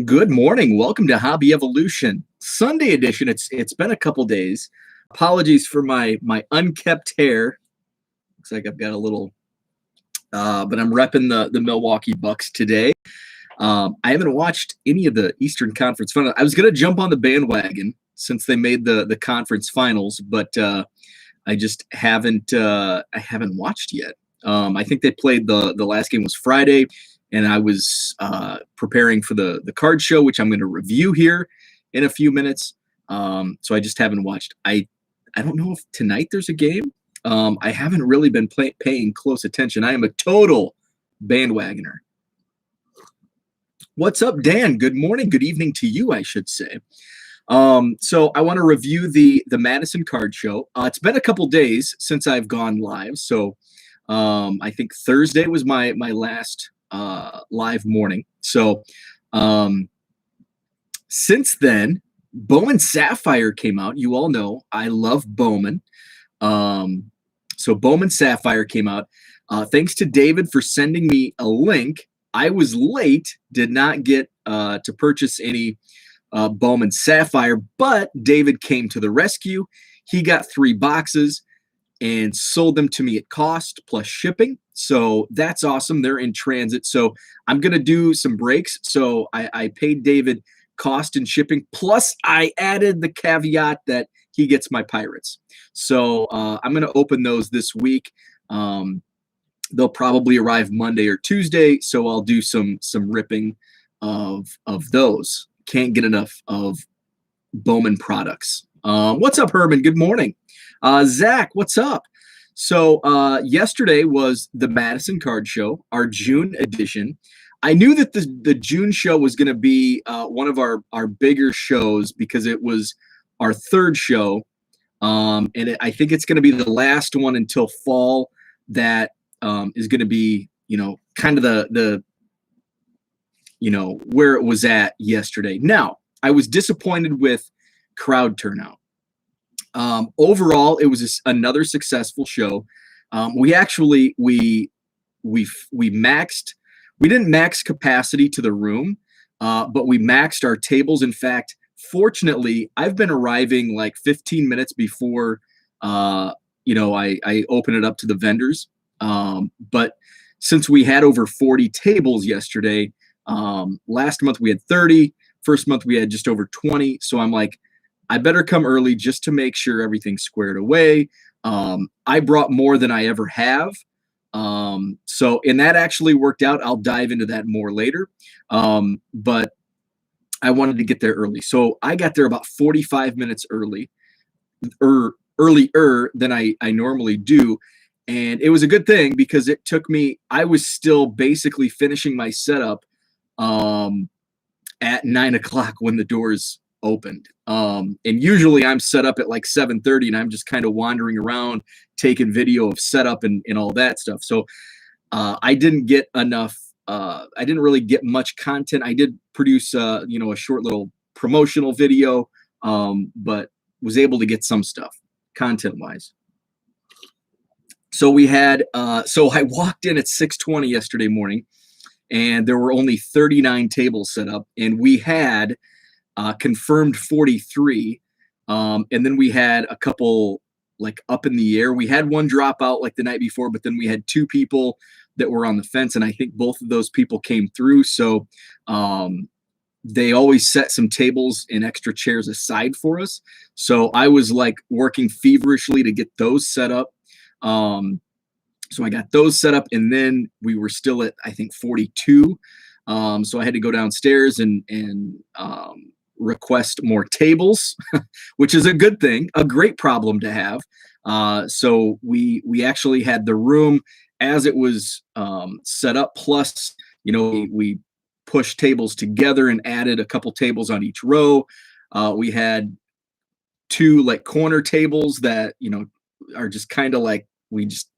Good morning. Welcome to Hobby Evolution Sunday edition. It's been a couple days. Apologies for my unkept hair. Looks like I've got a little, but I'm repping the Milwaukee Bucks today. I haven't watched any of the Eastern Conference Finals. I was gonna jump on the bandwagon since they made the conference finals, but I just haven't. I haven't watched yet. I think they played the last game was Friday, and I was preparing for the card show, which I'm going to review here in a few minutes. So I just haven't watched. I don't know if tonight there's a game. I haven't really been paying close attention. I am a total bandwagoner. What's up, Dan? Good morning. Good evening to you, I should say. So I want to review the Madison card show. It's been a couple days since I've gone live. So I think Thursday was my last live morning. So since then, Bowman Sapphire came out. You all know I love Bowman. So Bowman Sapphire came out. Thanks to David for sending me a link. I was late, did not get to purchase any Bowman Sapphire, but David came to the rescue. He got 3 boxes and sold them to me at cost plus shipping. So that's awesome. They're in transit. So I'm going to do some breaks. So I paid David cost and shipping, plus I added the caveat that he gets my Pirates. So I'm going to open those this week. They'll probably arrive Monday or Tuesday. So I'll do some ripping of those. Can't get enough of Bowman products. What's up, Herman? Good morning. Zach, what's up? So yesterday was the Madison Card Show, our June edition. I knew that the June show was going to be one of our bigger shows because it was our 3rd show. I think it's going to be the last one until fall that is going to be, kind of the where it was at yesterday. Now, I was disappointed with crowd turnout. Overall, it was another successful show. We maxed. We didn't max capacity to the room, but we maxed our tables. In fact, fortunately, I've been arriving like 15 minutes before, I open it up to the vendors. But since we had over 40 tables yesterday, last month we had 30. First month we had just over 20. So I'm like, I better come early just to make sure everything's squared away. I brought more than I ever have. And that actually worked out. I'll dive into that more later. But I wanted to get there early. So I got there about 45 minutes earlier than I normally do. And it was a good thing because it took me, I was still basically finishing my setup at 9 o'clock when the doors opened. And usually I'm set up at like 7:30 and I'm just kind of wandering around taking video of setup and all that stuff. So I didn't get enough. I didn't really get much content. I did produce a short little promotional video, but was able to get some stuff content wise. So we had so I walked in at 6:20 yesterday morning, and there were only 39 tables set up, and we had confirmed 43. And then we had a couple like up in the air. We had one drop out like the night before, but then we had 2 people that were on the fence, and I think both of those people came through. So they always set some tables and extra chairs aside for us. So I was like working feverishly to get those set up. So I got those set up, and then we were still at, I think, 42. So I had to go downstairs and request more tables, which is a good thing, a great problem to have. So we actually had the room as it was set up. Plus, we pushed tables together and added a couple tables on each row. We had 2 like corner tables that are just kind of like we just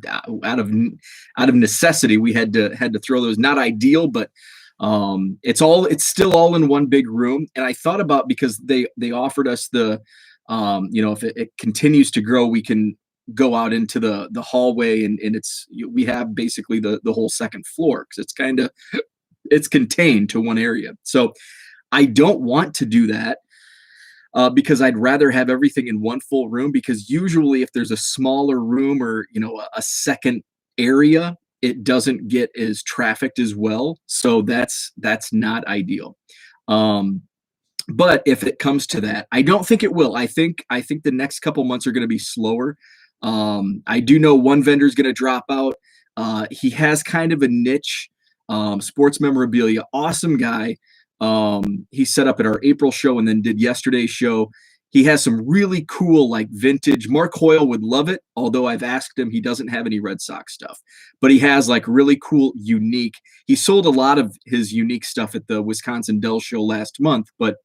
out of necessity we had to throw those. Not ideal, but it's still all in one big room. And I thought about, because they offered us the if it continues to grow, we can go out into the hallway, and we have basically the whole second floor, because it's kind of it's contained to one area. So I don't want to do that. Because I'd rather have everything in one full room, because usually if there's a smaller room or, a second area, it doesn't get as trafficked as well. So that's not ideal. Um, but if it comes to that, I don't think it will. I think the next couple months are going to be slower. I do know one vendor is going to drop out. He has kind of a niche, sports memorabilia, awesome guy. He set up at our April show and then did yesterday's show. He has some really cool, like, vintage. Mark Hoyle would love it, although I've asked him, he doesn't have any Red Sox stuff. But he has, like, really cool, unique. He sold a lot of his unique stuff at the Wisconsin Dell show last month, but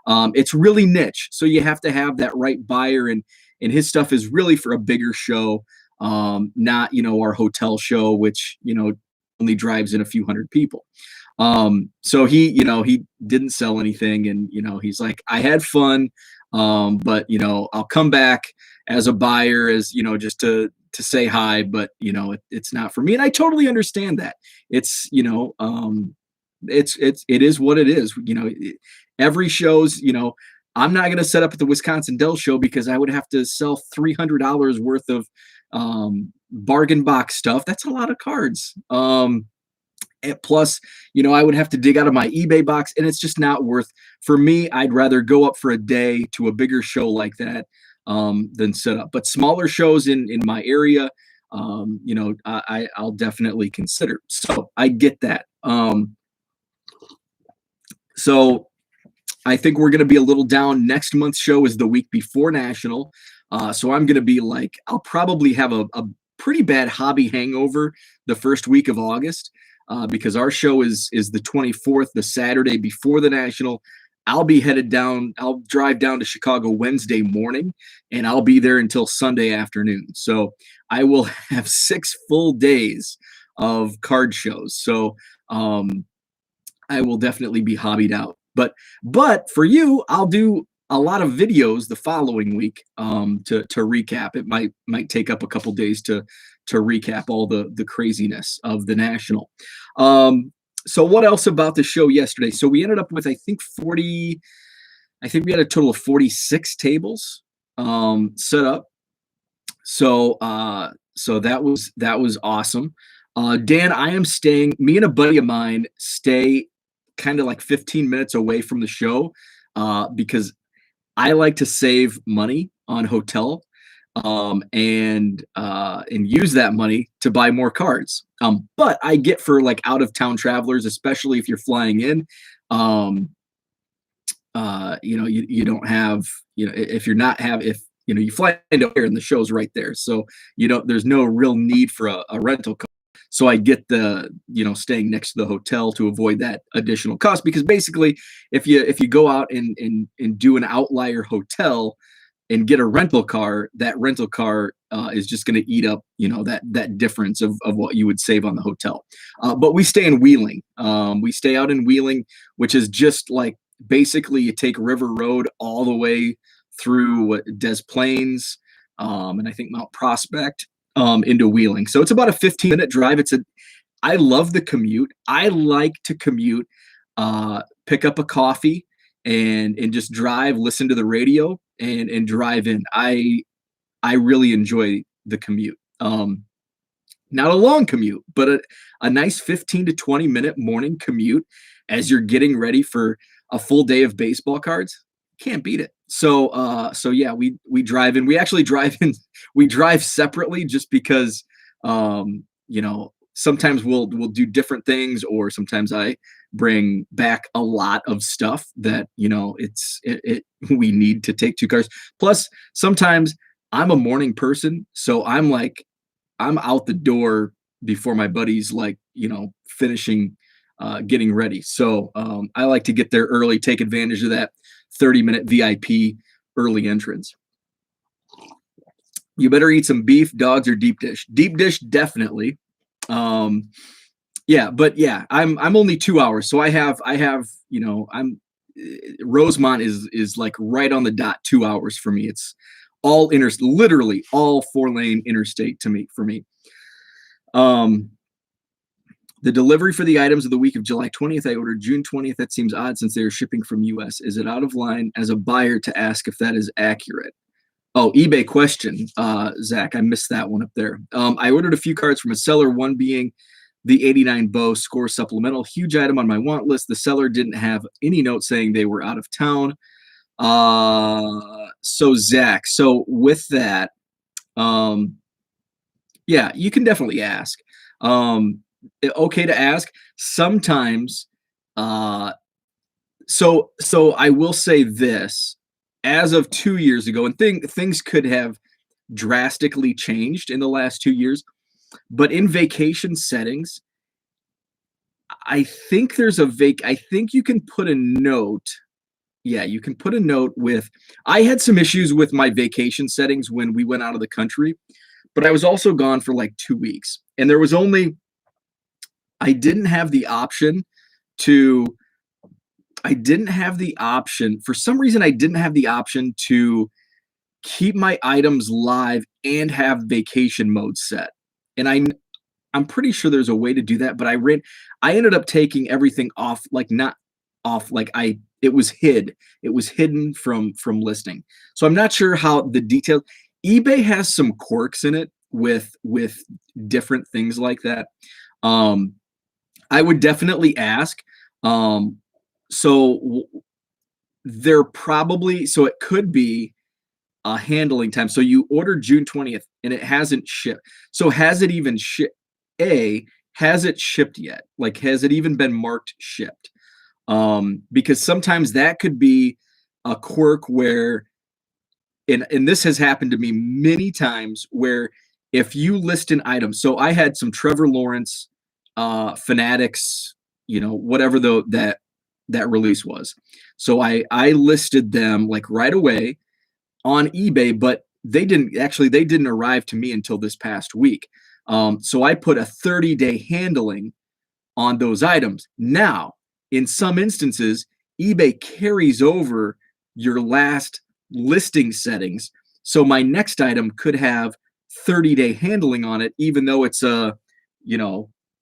it's really niche. So you have to have that right buyer, and his stuff is really for a bigger show, not, our hotel show, which, only drives in a few hundred people. So he didn't sell anything, and, he's like, I had fun. But I'll come back as a buyer, as, just to say hi, but it's not for me. And I totally understand that. It's, it is what it is. Every show's, I'm not going to set up at the Wisconsin Dell show because I would have to sell $300 worth of, bargain box stuff. That's a lot of cards. Plus, I would have to dig out of my eBay box, and it's just not worth for me. I'd rather go up for a day to a bigger show like that, than set up. But smaller shows in my area, I'll definitely consider. So I get that. So I think we're going to be a little down. Next month's show is the week before National. So I'm going to be like, I'll probably have a pretty bad hobby hangover the first week of August. Because our show is the 24th, the Saturday before the National. I'll be headed down. I'll drive down to Chicago Wednesday morning, and I'll be there until Sunday afternoon. So I will have 6 full days of card shows. So I will definitely be hobbied out. But for you, I'll do a lot of videos the following week, to recap. It might take up a couple days to recap all the craziness of the National. So what else about the show yesterday? So we ended up with, I think we had a total of 46 tables set up. So that was awesome. Dan, me and a buddy of mine stay kind of like 15 minutes away from the show, because I like to save money on hotel, and use that money to buy more cards. But I get for, like, out of town travelers, especially if you're flying in, you don't have, if you're not if you fly into air and the show's right there, so there's no real need for a rental car. So I get the, staying next to the hotel to avoid that additional cost, because basically if you go out and do an outlier hotel and get a rental car, that rental car is just going to eat up, that difference of what you would save on the hotel. But we stay in Wheeling. We stay out in Wheeling, which is just like, basically you take River Road all the way through Des Plaines, and I think Mount Prospect, into Wheeling. So it's about a 15-minute drive. I love the commute. I like to commute, pick up a coffee and just drive, listen to the radio, and drive in. I really enjoy the commute. Not a long commute, but a nice 15 to 20-minute morning commute as you're getting ready for a full day of baseball cards. Can't beat it. So yeah, we drive in. We actually drive in. We drive separately just because, sometimes we'll do different things, or sometimes I bring back a lot of stuff that, we need to take 2 cars. Plus, sometimes I'm a morning person, so I'm out the door before my buddies, finishing, getting ready. So I like to get there early, take advantage of that 30-minute VIP early entrance. You better eat some beef, dogs, or deep dish. Deep dish, definitely. Yeah, but yeah, I'm only 2 hours, so I have Rosemont is like right on the dot, 2 hours for me. It's all literally all 4-lane interstate for me. The delivery for the items of the week of July 20th, I ordered June 20th. That seems odd since they are shipping from US. Is it out of line as a buyer to ask if that is accurate? Oh, eBay question, Zach. I missed that one up there. I ordered a few cards from a seller, one being the 89 Bow Score Supplemental. Huge item on my want list. The seller didn't have any note saying they were out of town. So Zach, so with that, um, yeah, you can definitely ask. Okay to ask. Sometimes, uh, so I will say this: as of 2 years ago, and things could have drastically changed in the last 2 years, but in vacation settings, I think there's a I think you can put a note. Yeah, you can put a note with. I had some issues with my vacation settings when we went out of the country, but I was also gone for like 2 weeks, and there was only I didn't have the option to. I didn't have the option for some reason. I didn't have the option to keep my items live and have vacation mode set. And I'm pretty sure there's a way to do that, but I ended up taking everything off, like not off, like it was hidden from listing. So I'm not sure how the details. eBay has some quirks in it with different things like that. I would definitely ask. So they're probably, so it could be a handling time. So you ordered June 20th and it hasn't shipped. So has it even shipped? Has it shipped yet? Like, has it even been marked shipped? Because sometimes that could be a quirk where, and this has happened to me many times, where if you list an item, so I had some Trevor Lawrence Fanatics, whatever that release was. So I listed them like right away on eBay, but they didn't arrive to me until this past week. So I put a 30-day handling on those items. Now, in some instances, eBay carries over your last listing settings. So my next item could have 30-day handling on it, even though it's a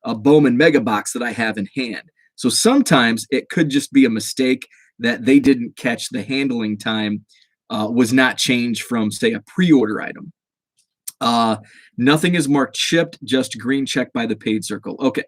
Bowman Mega Box that I have in hand. So sometimes it could just be a mistake that they didn't catch the handling time was not changed from, say, a pre-order item. Nothing is marked shipped, just green check by the paid circle. Okay,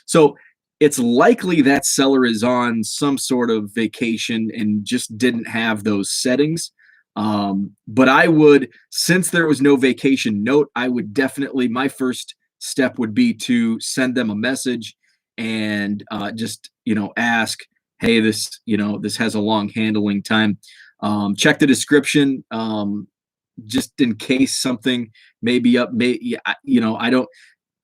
so it's likely that seller is on some sort of vacation and just didn't have those settings. But I would, since there was no vacation note, I would definitely, my first step would be to send them a message and just ask, hey, this has a long handling time. Check the description, just in case something may be up. I don't.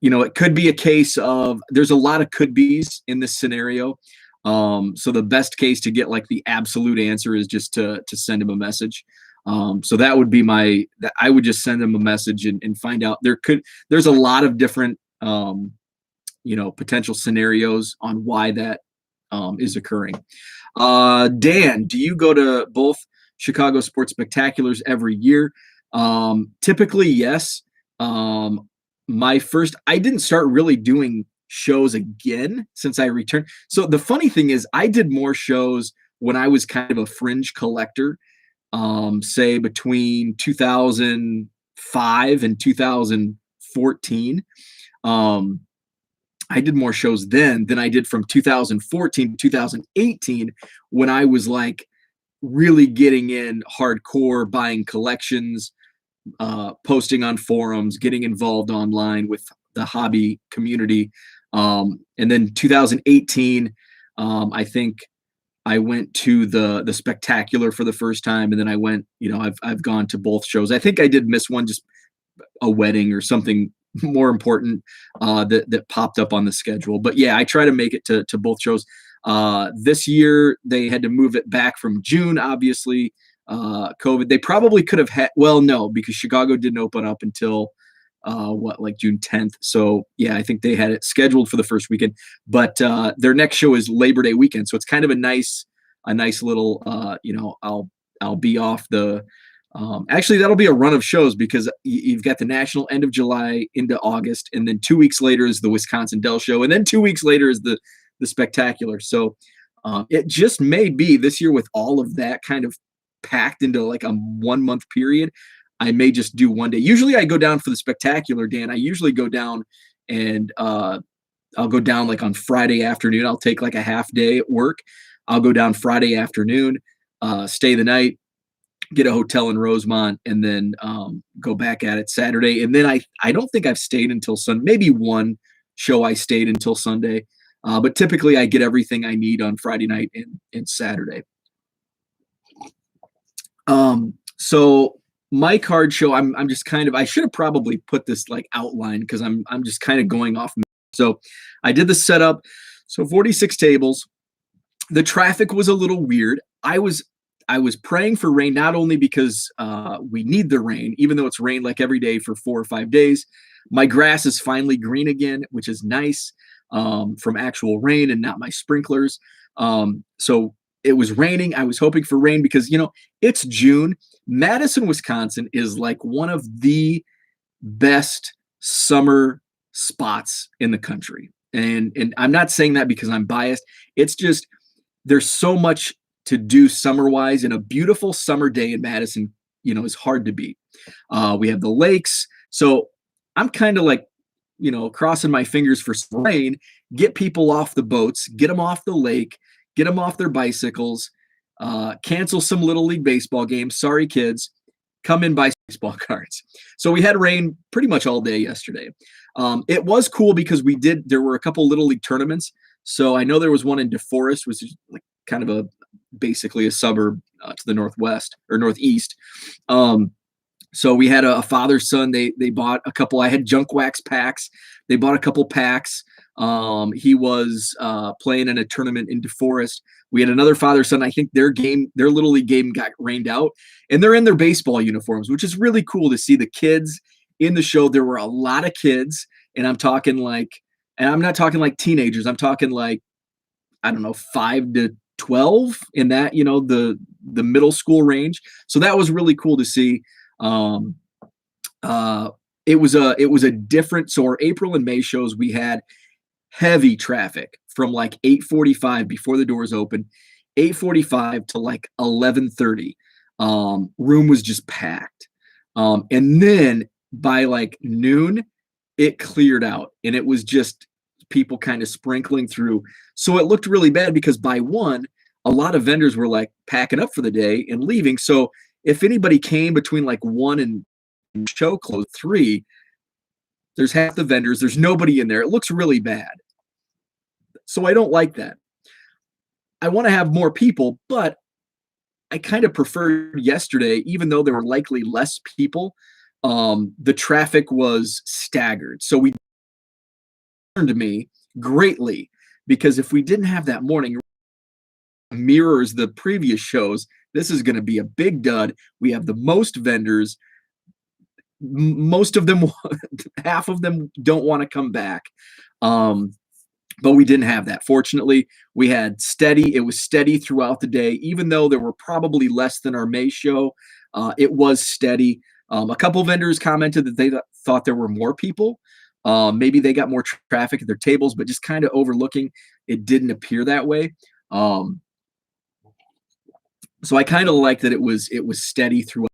It could be a case of, there's a lot of could be's in this scenario. So the best case to get like the absolute answer is just to send him a message. So that would be I would just send them a message and find out. There's a lot of different potential scenarios on why that is occurring. Dan, do you go to both Chicago Sports Spectaculars every year? Typically, yes. I didn't start really doing shows again since I returned. So the funny thing is, I did more shows when I was kind of a fringe collector, say between 2005 and 2014. I did more shows then than I did from 2014 to 2018, when I was like really getting in hardcore, buying collections, posting on forums, getting involved online with the hobby community. And then 2018, I think I went to the Spectacular for the first time, and then I went, I've gone to both shows. I think I did miss one, just a wedding or something more important that popped up on the schedule. But yeah, I try to make it to both shows. This year they had to move it back from June, obviously. COVID. They probably could have had, well, no, because Chicago didn't open up until like June 10th. So yeah, I think they had it scheduled for the first weekend, but their next show is Labor Day weekend. So it's kind of a nice little, I'll be off the Actually, that'll be a run of shows because you've got the National end of July into August, and then 2 weeks later is the Wisconsin Dell Show, and then 2 weeks later is the Spectacular. So it just may be this year with all of that kind of packed into like a 1 month period. I may just do one day. Usually I go down for the Spectacular, Dan. I usually go down and I'll go down like on Friday afternoon. I'll take like a half day at work. I'll go down Friday afternoon, stay the night, get a hotel in Rosemont, and then go back at it Saturday. And then I don't think I've stayed until Sunday. Maybe one show I stayed until Sunday. But typically I get everything I need on Friday night and Saturday. So my card show, I'm just kind of, I should have probably put this like outline because I'm just kind of going off. So I did the setup. So 46 tables. The traffic was a little weird. I was praying for rain, not only because we need the rain, even though it's rained like every day for 4 or 5 days. My grass is finally green again, which is nice, from actual rain and not my sprinklers. So it was raining. I was hoping for rain because, it's June. Madison, Wisconsin is like one of the best summer spots in the country. And I'm not saying that because I'm biased. It's just there's so much to do summer-wise, and a beautiful summer day in Madison, is hard to beat. We have the lakes. So I'm kind of like, crossing my fingers for some rain, get people off the boats, get them off the lake, get them off their bicycles, cancel some Little League baseball games. Sorry, kids. Come in, buy baseball cards. So we had rain pretty much all day yesterday. It was cool because there were a couple Little League tournaments. So I know there was one in DeForest, which is like kind of basically a suburb to the northwest or northeast. So we had a father-son. They bought a couple. I had junk wax packs. They bought a couple packs. He was playing in a tournament in DeForest. We had another father-son. I think their Little League game got rained out, and they're in their baseball uniforms, which is really cool to see the kids in the show. There were a lot of kids, and I'm not talking like teenagers. I'm talking like, I don't know, 5 to 12 in that, the middle school range. So that was really cool to see. It was a different, so our April and May shows, we had heavy traffic from like 8:45 before the doors open, 8:45 to like 11:30. Room was just packed. And then by like noon, it cleared out, and it was just people kind of sprinkling through. So it looked really bad because by 1, a lot of vendors were like packing up for the day and leaving. So if anybody came between like 1 and show close 3, there's half the vendors. There's nobody in there. It looks really bad. So I don't like that. I want to have more people, but I kind of preferred yesterday, even though there were likely less people. The traffic was staggered. So we turned me greatly, because if we didn't have that morning mirrors the previous shows, this is going to be a big dud. We have the most vendors. Most of them, half of them don't want to come back. But we didn't have that. Fortunately, we had steady. It was steady throughout the day, even though there were probably less than our May show. It was steady. A couple vendors commented that they thought there were more people. Maybe they got more traffic at their tables, but just kind of overlooking, it didn't appear that way. So I kind of like that it was steady throughout.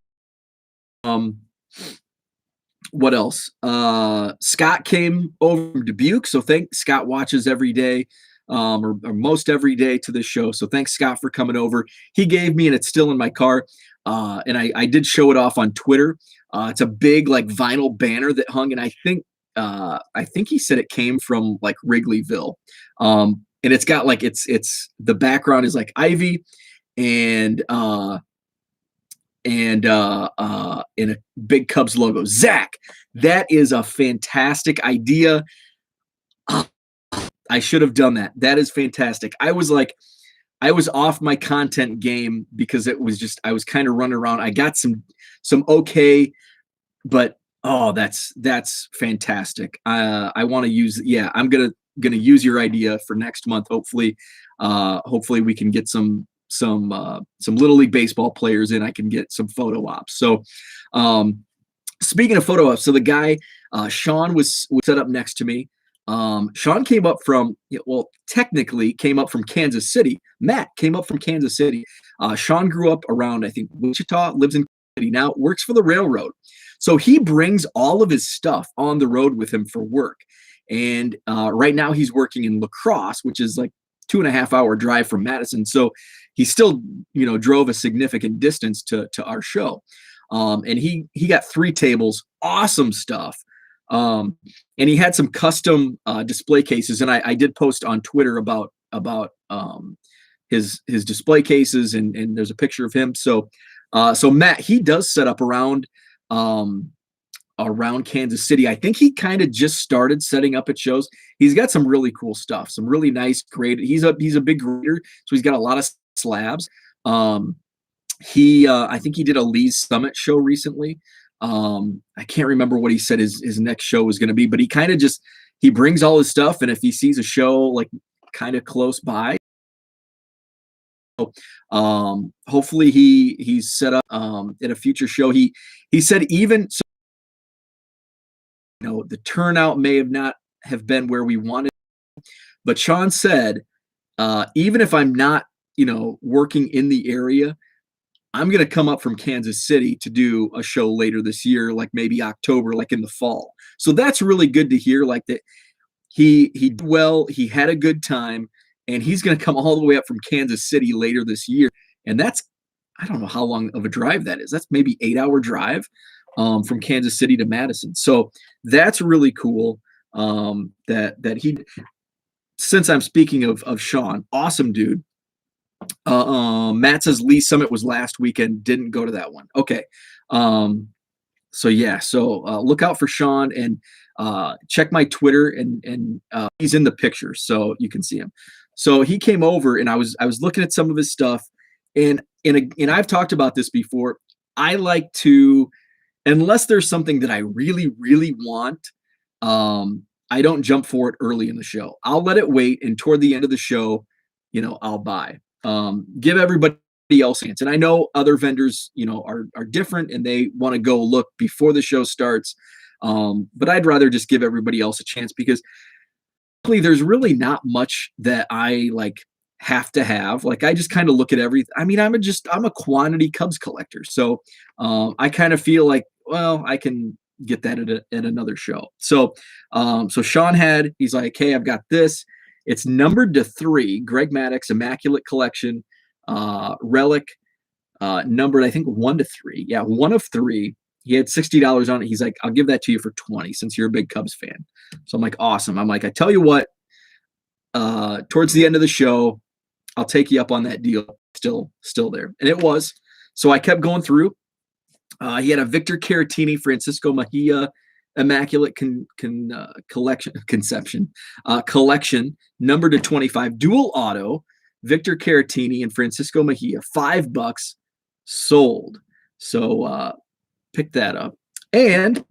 What else? Scott came over from Dubuque, so Scott watches every day, or most every day to this show. So thanks, Scott, for coming over. He gave me, and it's still in my car, and I did show it off on Twitter. It's a big like vinyl banner that hung, and I think he said it came from like Wrigleyville, and it's got like it's the background is like ivy, and a big Cubs logo. Zach, that is a fantastic idea. I should have done that. That is fantastic. I was off my content game because it was just, I was kind of running around. I got some okay, but that's fantastic. I want to use, I'm gonna use your idea for next month. Hopefully we can get some some Little League baseball players in. I can get some photo ops. So speaking of photo ops, so the guy Sean was set up next to me. Sean came up from, well, technically came up from Kansas City. Matt came up from Kansas City. Sean grew up around, I think, Wichita, lives in Kansas City now, works for the railroad. So he brings all of his stuff on the road with him for work. And right now he's working in La Crosse, which is like 2.5-hour drive from Madison. So he still, drove a significant distance to our show. And he got 3 tables, awesome stuff. And he had some custom display cases. And I did post on Twitter about his display cases, and there's a picture of him. So Matt, he does set up around Kansas City. I think he kind of just started setting up at shows. He's got some really cool stuff, some really nice graded. He's a big grader, so he's got a lot of slabs. I think he did a Lee's Summit show recently. I can't remember what he said his next show was going to be, but he kind of he brings all his stuff, and if he sees a show like kind of close by, hopefully he's set up at a future show. He said even so, the turnout may not have been where we wanted, but Sean said, even if I'm not, working in the area, I'm going to come up from Kansas City to do a show later this year, like maybe October, like in the fall. So that's really good to hear, like that he did well, he had a good time, and he's going to come all the way up from Kansas City later this year. And that's, I don't know how long of a drive that is. That's maybe 8-hour drive from Kansas City to Madison. So that's really cool that he, since I'm speaking of Sean, awesome dude. Matt says Lee Summit was last weekend. Didn't go to that one. Okay. So look out for Sean, and check my Twitter, and he's in the picture so you can see him. So he came over, and I was looking at some of his stuff, and I've talked about this before. I like to, unless there's something that I really, really want, I don't jump for it early in the show. I'll let it wait, and toward the end of the show, I'll buy. Give everybody else a chance. And I know other vendors, are different, and they want to go look before the show starts. But I'd rather just give everybody else a chance, because there's really not much that I have to have. Like, I just kind of look at everything. I mean, I'm a quantity Cubs collector. So I kind of feel like, well, I can get that at another show. So Sean he's like, hey, I've got this. It's numbered to 3, Greg Maddox Immaculate Collection, relic, numbered, I think 1 to 3. Yeah, 1 of 3. He had $60 on it. He's like, I'll give that to you for 20 since you're a big Cubs fan. So I'm like, awesome. I'm like, I tell you what, towards the end of the show, I'll take you up on that deal. Still there. And it was. So I kept going through. He had a Victor Caratini, Francisco Mejia Immaculate Conception collection, numbered to 25, dual auto, Victor Caratini and Francisco Mejia, $5, sold. So pick that up. And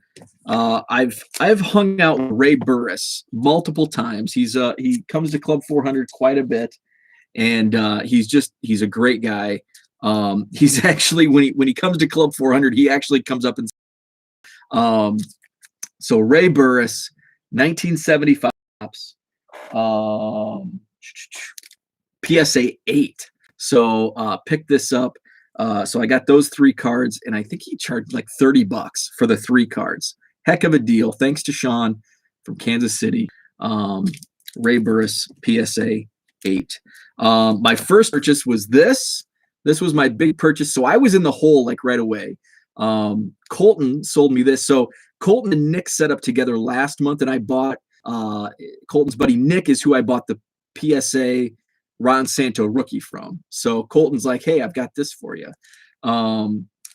I've hung out with Ray Burris multiple times. He comes to Club 400 quite a bit, and he's a great guy. He's actually, when he comes to Club 400, he actually comes up and so Ray Burris, 1975, PSA 8. So pick this up. So I got those 3 cards, and I think he charged like $30 for the 3 cards. Heck of a deal. Thanks to Sean from Kansas City. Ray Burris, PSA 8. My first purchase was this. This was my big purchase. So I was in the hole like right away. Colton sold me this. So Colton and Nick set up together last month, and I bought Colton's buddy Nick is who I bought the PSA Ron Santo rookie from. So Colton's like, hey, I've got this for you.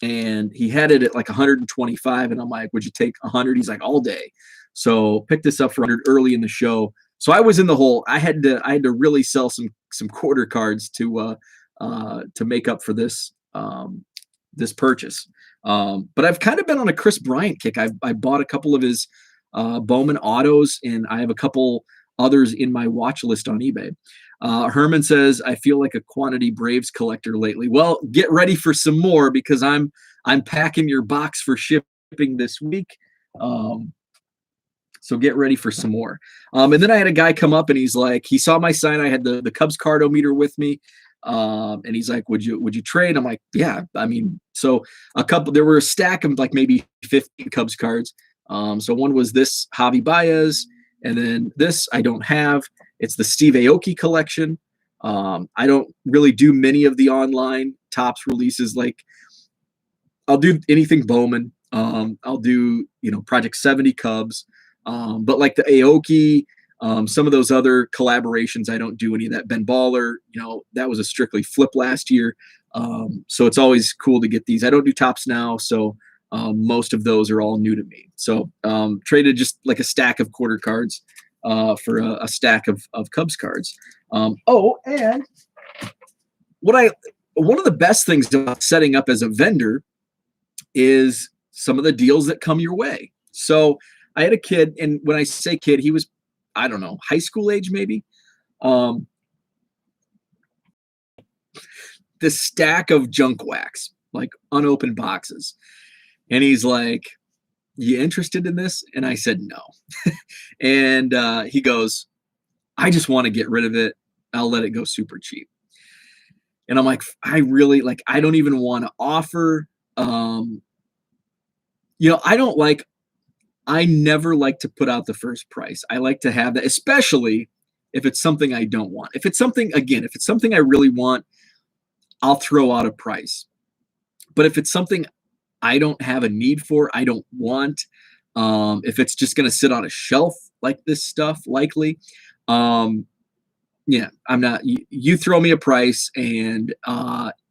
And he had it at like 125, and I'm like, would you take 100? He's like, all day. So picked this up for 100 early in the show. So I was in the hole. I had to really sell some quarter cards to make up for this this purchase. But I've kind of been on a Chris Bryant kick. I bought a couple of his Bowman autos, and I have a couple others in my watch list on eBay. Herman says, I feel like a quantity Braves collector lately. Well, get ready for some more because I'm packing your box for shipping this week. So get ready for some more. And then I had a guy come up and he's like, he saw my sign. I had the Cubs cardometer with me. And he's like, would you trade? I'm like, yeah. I mean, so there were a stack of like maybe 15 Cubs cards. So one was this Javi Baez, and then this I don't have. It's the Steve Aoki collection. I don't really do many of the online Topps releases. Like I'll do anything Bowman. I'll do, Project 70 Cubs. But like the Aoki, some of those other collaborations, I don't do any of that. Ben Baller, that was a strictly flip last year. So it's always cool to get these. I don't do Topps now, so most of those are all new to me. So traded just like a stack of quarter cards for a stack of Cubs cards. And one of the best things about setting up as a vendor is some of the deals that come your way. So I had a kid, and when I say kid, he was, I don't know, high school age maybe. This stack of junk wax, like unopened boxes. And he's like, you interested in this? And I said, no. And he goes, I just want to get rid of it. I'll let it go super cheap. And I'm like, I don't even want to offer. I never like to put out the first price. I like to have that, especially if it's something I don't want. If it's something I really want, I'll throw out a price. But if it's something I don't have a need for, I don't want, if it's just going to sit on a shelf like this stuff, likely, I'm not, you throw me a price, and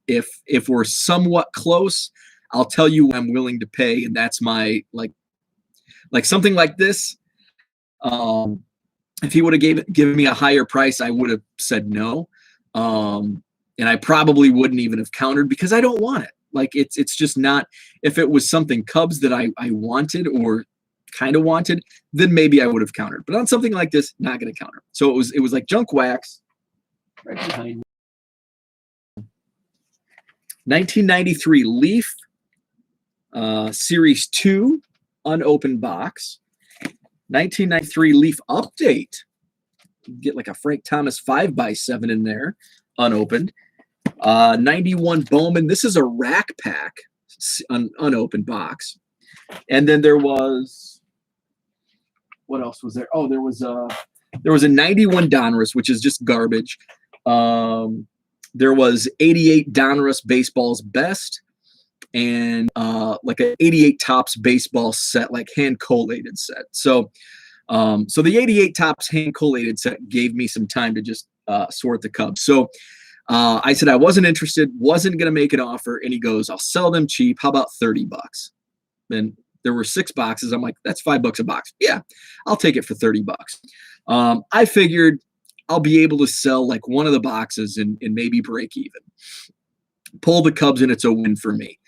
if we're somewhat close, I'll tell you what I'm willing to pay. And that's my, like something like this. If he would have given me a higher price, I would have said no. And I probably wouldn't even have countered because I don't want it. Like it's just not, if it was something Cubs that I wanted or kind of wanted, then maybe I would have countered. But on something like this, not going to counter. So it was like junk wax right behind me. 1993 Leaf Series 2 unopened box. 1993 Leaf Update. Get like a Frank Thomas 5x7 in there, unopened. 91 Bowman. This is a rack pack, unopened box. And then there was, what else was there? Oh, there was a 91 Donruss, which is just garbage. There was 88 Donruss Baseball's Best, and like an 88 Topps baseball set, like hand collated set. So the 88 Topps hand collated set gave me some time to just sort the Cubs. So I said I wasn't interested, wasn't going to make an offer. And he goes, I'll sell them cheap. How about $30? And there were 6 boxes. I'm like, that's $5 a box. Yeah, I'll take it for $30. I figured I'll be able to sell like one of the boxes and maybe break even. Pull the Cubs, and it's a win for me.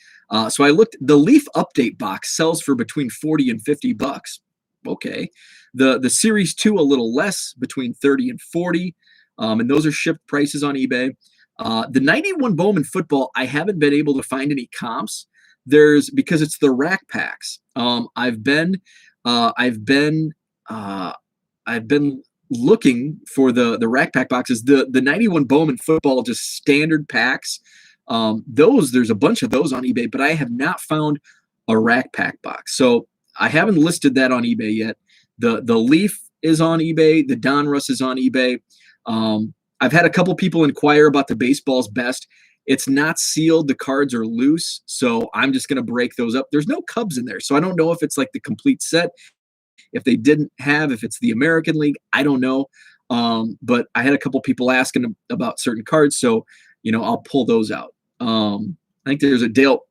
So I looked, the Leaf Update box sells for between $40 and $50. Okay. The Series 2, a little less, between 30 and 40. And those are shipped prices on eBay. The 91 Bowman football, I haven't been able to find any comps. Because it's the rack packs. I've been looking for the rack pack boxes. The 91 Bowman football, just standard packs. There's a bunch of those on eBay, but I have not found a rack pack box. So I haven't listed that on eBay yet. The Leaf is on eBay. The Donruss is on eBay. I've had a couple people inquire about the Baseball's Best. It's not sealed. The cards are loose. So I'm just going to break those up. There's no Cubs in there. So I don't know if it's like the complete set. If they didn't have, if it's the American League, I don't know. But I had a couple people asking about certain cards. So, I'll pull those out. I think there's a Dale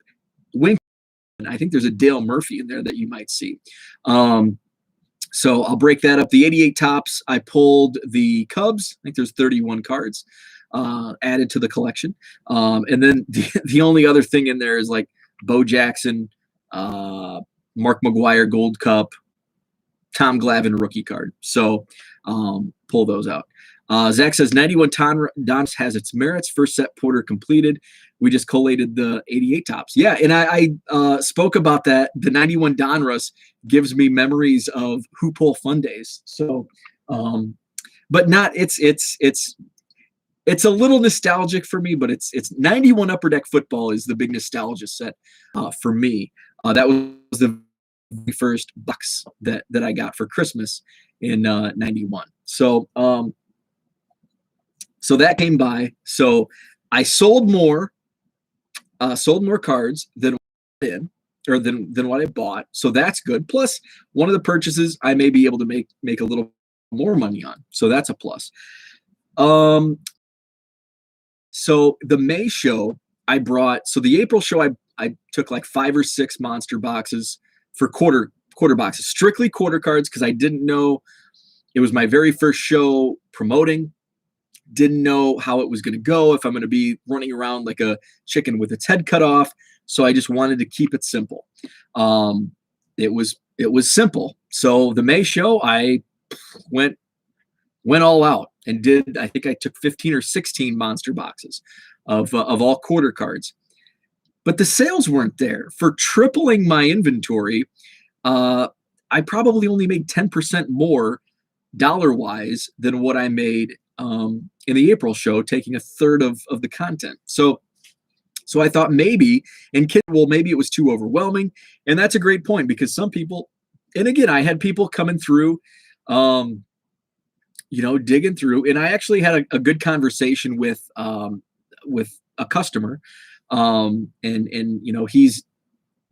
Wink. I think there's a Dale Murphy in there that you might see. So I'll break that up. The 88 Topps, I pulled the Cubs. I think there's 31 cards added to the collection. And then the only other thing in there is like Bo Jackson, Mark McGwire Gold Cup, Tom Glavine rookie card. So pull those out. Zach says 91 Donruss has its merits. First set Porter completed. We just collated the 88 tops. Yeah, and I spoke about that. The 91 Donruss gives me memories of Hoop Hole Fun days. So, but not it's a little nostalgic for me, but it's 91 Upper Deck Football is the big nostalgia set for me. That was the first box that I got for Christmas in 91. So so that came by. So I sold more cards than in or than what I bought. So that's good. Plus, one of the purchases I may be able to make a little more money on. So that's a plus. So the May show I brought. So the April show I took like 5 or 6 monster boxes for quarter boxes, strictly quarter cards, because I didn't know it was my very first show promoting. Didn't know how it was going to go, if I'm going to be running around like a chicken with its head cut off. So I just wanted to keep it simple. It was simple. So the May show, I went all out and did. I think I took 15 or 16 monster boxes of all quarter cards, but the sales weren't there. For tripling my inventory, I probably only made 10% more dollar-wise than what I made in the April show, taking a third of the content. So I thought maybe, and maybe it was too overwhelming. And that's a great point, because some people, and again, I had people coming through, digging through, and I actually had a good conversation with a customer, and he's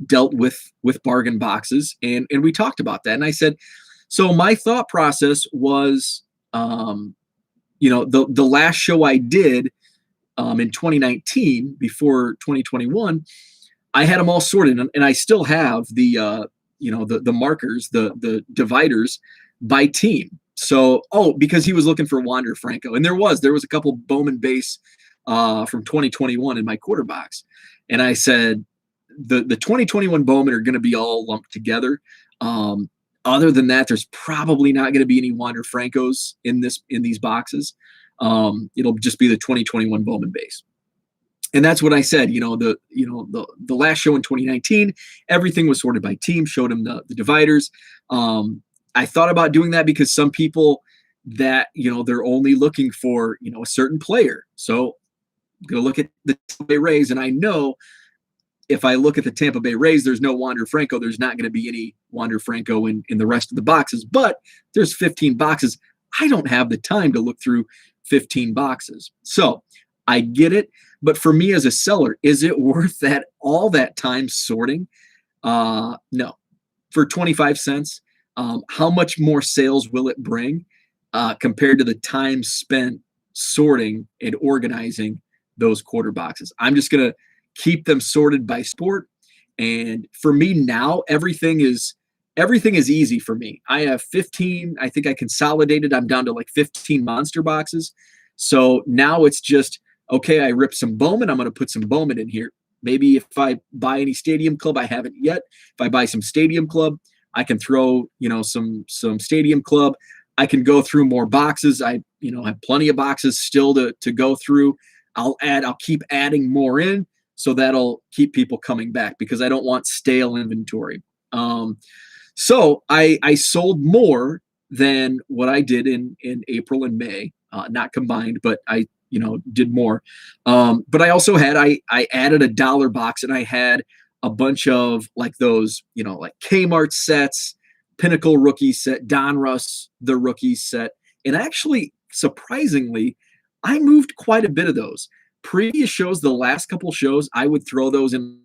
dealt with bargain boxes, and we talked about that. And I said, so my thought process was, the last show I did in 2019, before 2021, I had them all sorted, and I still have the markers, the dividers by team. So, because he was looking for Wander Franco, and there was a couple Bowman base from 2021 in my quarter box, and I said the 2021 Bowman are going to be all lumped together. Other than that, there's probably not going to be any Wander Francos in these boxes. It'll just be the 2021 Bowman base. And that's what I said. The last show in 2019, everything was sorted by team, showed him the dividers. I thought about doing that because some people that, they're only looking for, a certain player. So I'm going to look at the Tampa Bay Rays, and I know if I look at the Tampa Bay Rays, there's no Wander Franco. There's not going to be any Wander Franco in the rest of the boxes, but there's 15 boxes. I don't have the time to look through 15 boxes. So I get it. But for me as a seller, is it worth all that time sorting? No. For 25 cents, how much more sales will it bring compared to the time spent sorting and organizing those quarter boxes? I'm just going to keep them sorted by sport. And for me now, everything is easy for me. I have 15, I think I consolidated. I'm down to like 15 monster boxes. So now it's just, okay, I ripped some Bowman. I'm going to put some Bowman in here. Maybe if I buy any Stadium Club, I haven't yet. If I buy some Stadium Club, I can throw, some Stadium Club. I can go through more boxes. I, have plenty of boxes still to go through. I'll keep adding more in. So that'll keep people coming back, because I don't want stale inventory. So I sold more than what I did in April and May, not combined, but I did more. But I also I added a dollar box, and I had a bunch of like those, like Kmart sets, Pinnacle rookie set, Donruss the rookie set, and actually surprisingly, I moved quite a bit of those. Previous shows, the last couple shows, I would throw those in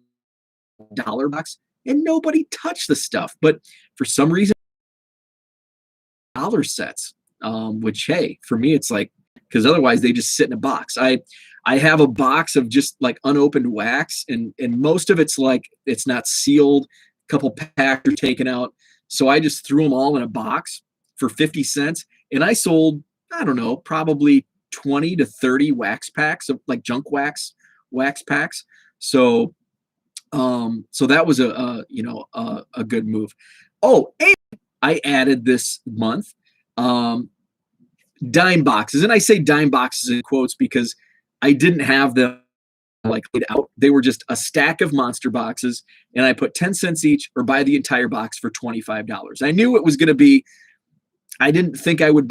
dollar box and nobody touched the stuff. But for some reason, dollar sets, which, hey, for me, it's like, because otherwise they just sit in a box. I have a box of just like unopened wax, and most of it's like, it's not sealed. A couple packs are taken out. So I just threw them all in a box for 50 cents. And I sold, I don't know, probably 20 to 30 wax packs of like junk wax packs. So that was a good move. Oh, and I added this month dime boxes. And I say dime boxes in quotes because I didn't have them like laid out. They were just a stack of monster boxes, and I put 10 cents each or buy the entire box for $25. I knew it was going to be, I didn't think I would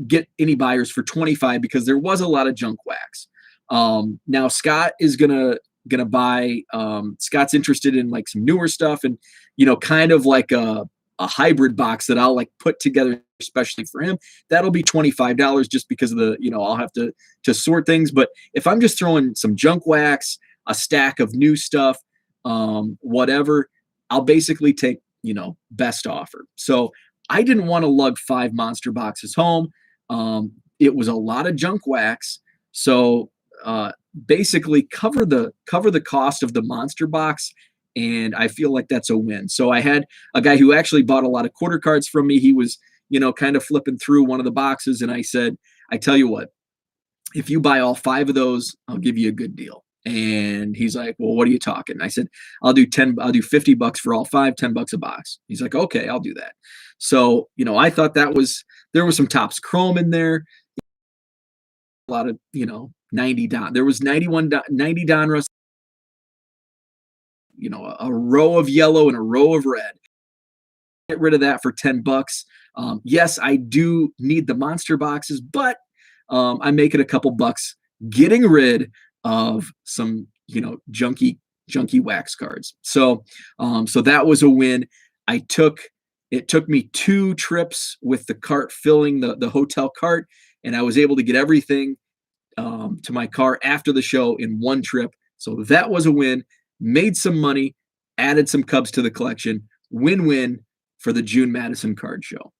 get any buyers for 25 because there was a lot of junk wax. Now Scott is gonna buy. Scott's interested in like some newer stuff, and kind of like a hybrid box that I'll like put together especially for him. That'll be $25 just because of the I'll have to sort things. But if I'm just throwing some junk wax, a stack of new stuff, whatever, I'll basically take best offer. So I didn't want to lug 5 monster boxes home. It was a lot of junk wax. So basically cover the cost of the monster box, and I feel like that's a win. So I had a guy who actually bought a lot of quarter cards from me. He was kind of flipping through one of the boxes, and I said, I tell you what, if you buy all 5 of those, I'll give you a good deal. And he's like, well, what are you talking? I said, I'll do $50 for all 5, $10 a box. He's like, okay, I'll do that. So I thought there was some Topps Chrome in there, a lot of 90 Don. There was 90 Donruss, a row of yellow and a row of red. Get rid of that for $10. Yes, I do need the monster boxes, but I'm making a couple bucks getting rid of some junky wax cards. So that was a win. It took me 2 trips with the cart filling the hotel cart, and I was able to get everything to my car after the show in 1 trip. So that was a win. Made some money, added some Cubs to the collection. Win-win for the June Madison card show.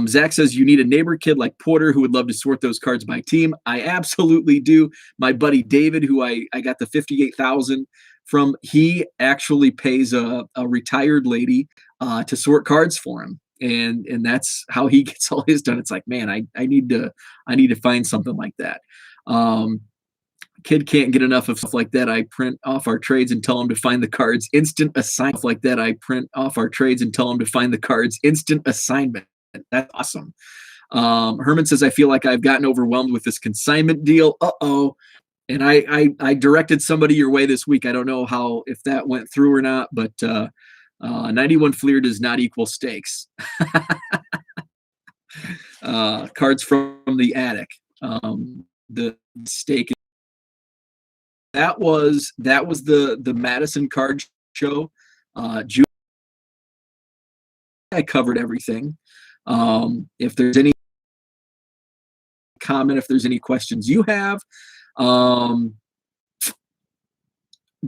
Zach says, you need a neighbor kid like Porter who would love to sort those cards by team. I absolutely do. My buddy David, who I got the $58,000 from, he actually pays a retired lady to sort cards for him. And that's how he gets all his done. It's like, man, I need to find something like that. Kid can't get enough of stuff like that. I print off our trades and tell him to find the cards. Instant assignment like that. I print off our trades and tell him to find the cards. Instant assignment. That's awesome. Herman says, I feel like I've gotten overwhelmed with this consignment deal. Uh-oh. And I directed somebody your way this week. I don't know if that went through or not, but 91 Fleer does not equal stakes. Cards from the attic. The stake. That was the Madison card show. June, I covered everything. If there's any comment, if there's any questions you have,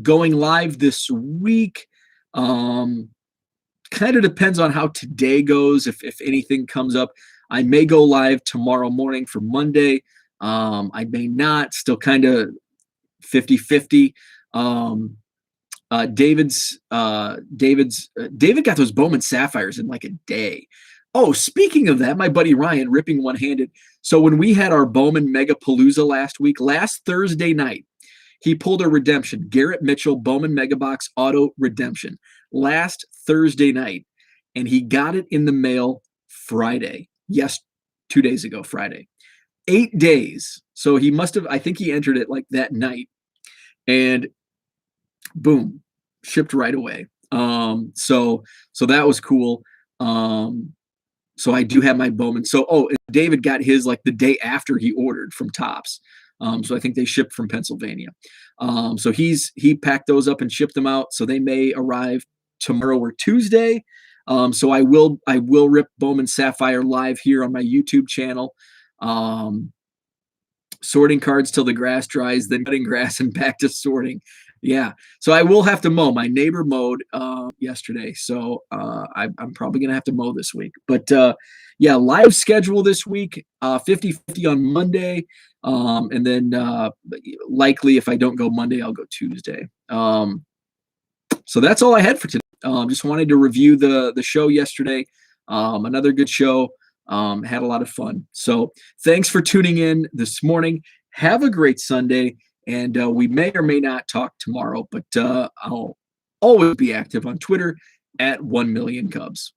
going live this week, kind of depends on how today goes. If anything comes up, I may go live tomorrow morning for Monday. I may not, still kind of 50-50. David got those Bowman Sapphires in like a day. Oh, speaking of that, my buddy Ryan ripping one-handed. So when we had our Bowman Megapalooza last Thursday night, he pulled a redemption. Garrett Mitchell Bowman Megabox Auto Redemption last Thursday night, and he got it in the mail Friday. Yes, 2 days ago, Friday. 8 days. So he must have, I think he entered it like that night, and boom, shipped right away. So that was cool. So I do have my Bowman. So, David got his like the day after he ordered from Topps. So I think they shipped from Pennsylvania. So he packed those up and shipped them out. So they may arrive tomorrow or Tuesday. So I will rip Bowman Sapphire live here on my YouTube channel. Sorting cards till the grass dries, then cutting grass and back to sorting. Yeah. So I will have to mow. My neighbor mowed yesterday. So I'm probably going to have to mow this week. But yeah, live schedule this week, 50-50 on Monday. And then likely if I don't go Monday, I'll go Tuesday. So that's all I had for today. Just wanted to review the show yesterday. Another good show. Had a lot of fun. So thanks for tuning in this morning. Have a great Sunday. And we may or may not talk tomorrow, but I'll always be active on Twitter at 1 Million Cubs.